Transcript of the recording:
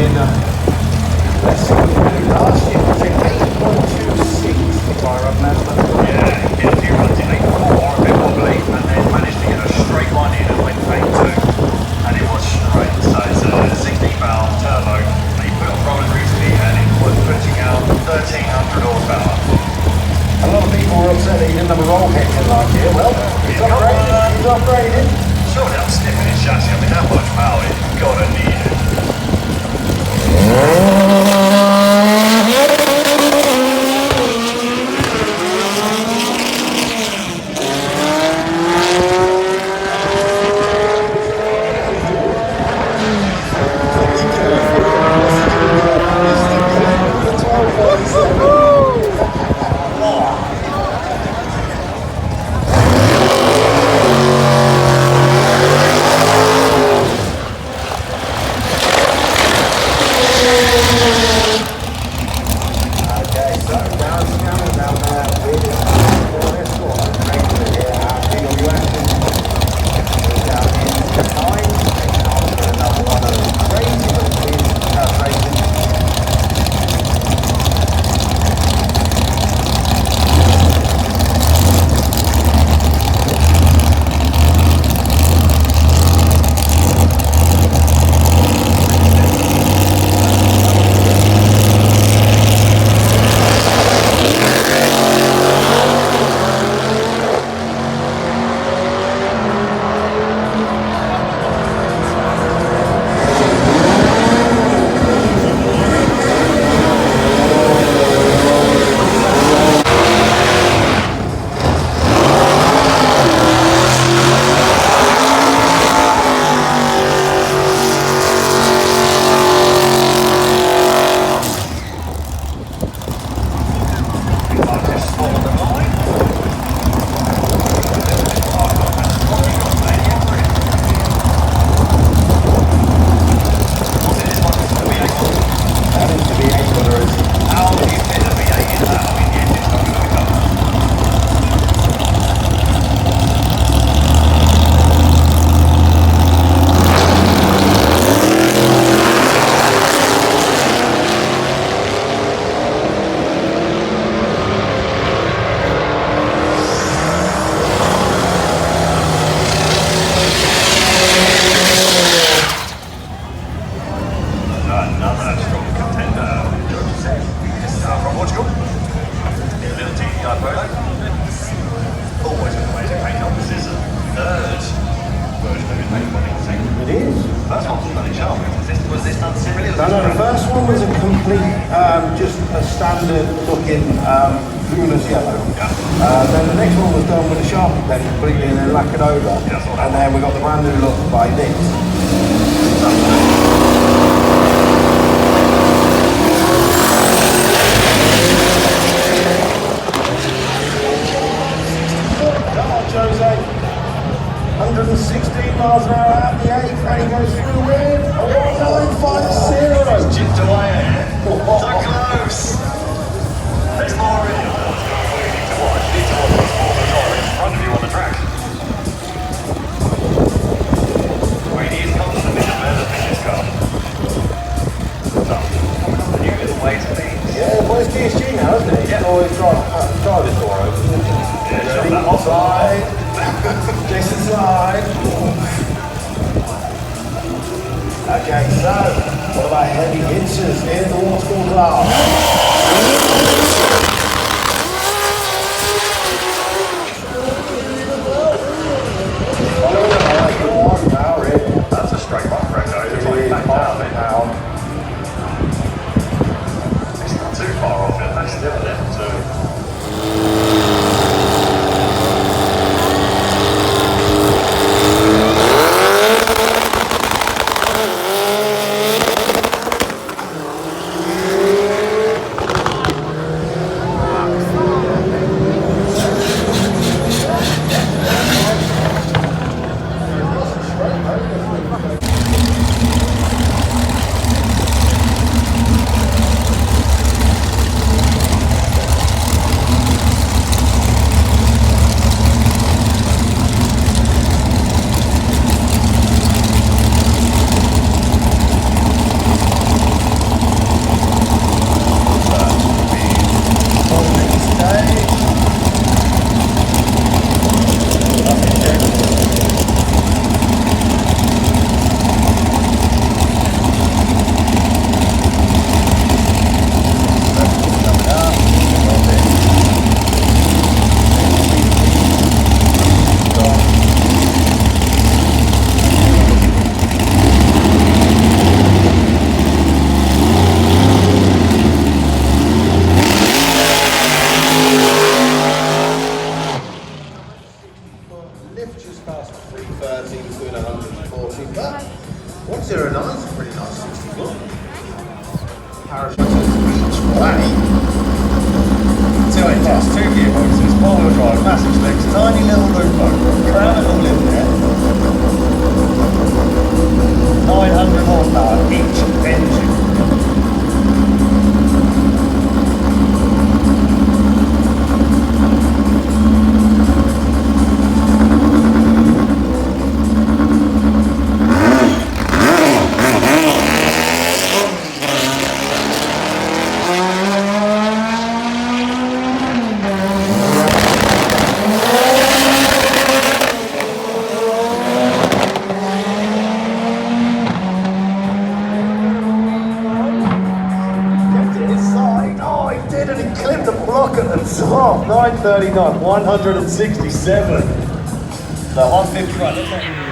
running, let's see, last year was in 8.26, if I remember. Yeah, he did a few runs in 8.4, a bit wobbly, and then managed to get a straight one in and went 8.2. And it was straight. So it's a 16-valve turbo. They put it on rollers recently, and it was putting out 1,300 horsepower. A lot of people were upset that he didn't have a roll hitting last year. Well, he's upgraded. Surely I'm sniffing his chassis. I mean, that much power, you've got to need it. Then the next one was done with a Sharpie pen completely and then lacquered over. And then we got the brand new look by Nick. Come on, Jose. 116 miles an hour out the 8th, and he goes through with a 1950. He's chipped away. So close. There's more in it. You need to watch these four cars in front of you on the track. Wait, he is constantly the better than this car. So, coming up the new little ways of things. Yeah, well, it's DSG now, isn't it? Yeah. Always drive this door open. Yeah, shut that off. Side. Jason side. Okay, so what about heavy hitters in the waterfall class? That's a straight one, right? It's like back down. It's not too far off it. That's still a level 2. he clipped the block at the top. 939, 167. So 150 right.